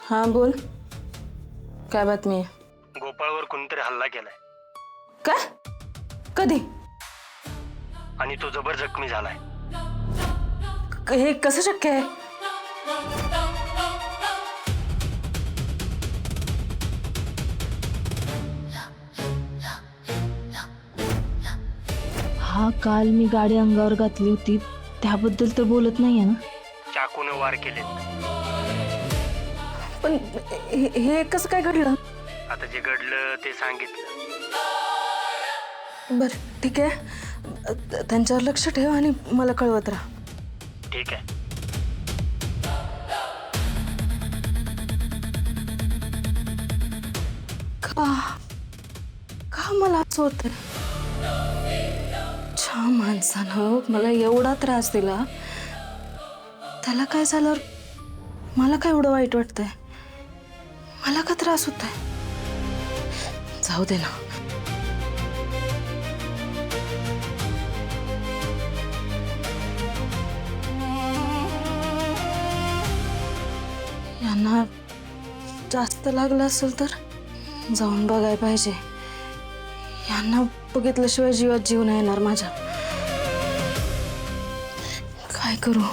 हाँ बोल. काय बातमी आहे? गोपाळवर कोणीतरी हल्ला केलाय काय? कधी? आणि तो जबर जखमी झालाय. हे कसं शक्य आहे? हा काल मी गाडी अंगावर घातली होती त्याबद्दल तर बोलत नाहीये ना? चाकूने वार केलेत. पण हे कसं काय घडलं? आता जे घडलं ते सांगितलं. बर ठीक आहे. त्यांच्यावर लक्ष ठेव आणि मला कळवत राहा. ठीक आहे. का का मला असं होतंय? ज्या माणसानं मला एवढा त्रास दिला त्याला काय झालं? मला काय एवढं वाईट वाटतंय? मला का त्रास होतोय? जाऊ दे ना. यांना जास्त लागलं असेल तर जाऊन बघायला पाहिजे. यांना बघितल्याशिवाय जीवात जीव नाही येणार माझ्या. काय करू?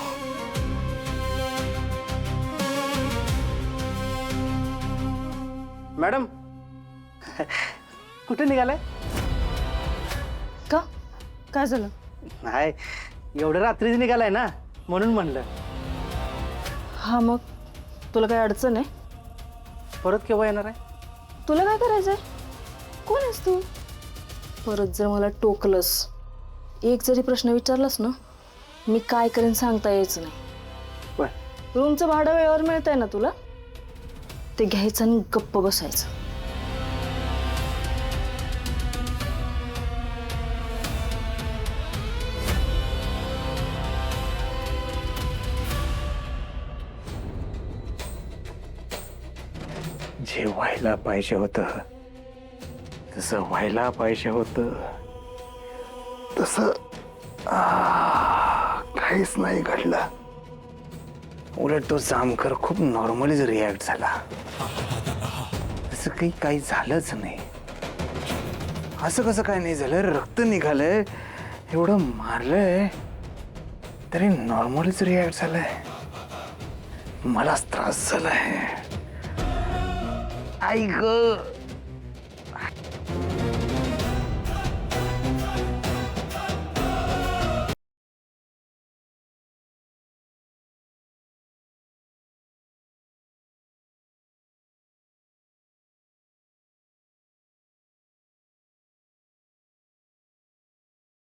मॅडम कुठे निघालाय? का? काय झालं? नाही एवढं रात्रीच निघालाय ना म्हणून म्हणलं. हा मग तुला काय अडचण आहे? परत केव्हा येणार आहे? तुला काय करायचंय? कोण आहेस तू? परत जर मला टोकलंस, एक जरी प्रश्न विचारलास ना, मी काय करेन सांगता यायचं नाही. बर रूमचं भाडं वेळेवर मिळतंय ना तुला? ते घ्यायचं आणि गप्प बसायचं. जे व्हायला पाहिजे होतं तसं व्हायला पाहिजे होतं तसं काहीच नाही घडलं. उलट तो जामकर खूप नॉर्मलीच रिॲक्ट झाला. असं काही झालंच नाही. असं कसं काय नाही झालं? रक्त निघालंय, एवढं मारलंय तरी नॉर्मलीच रिॲक्ट झालंय. मलाच त्रास झालाय. आई ग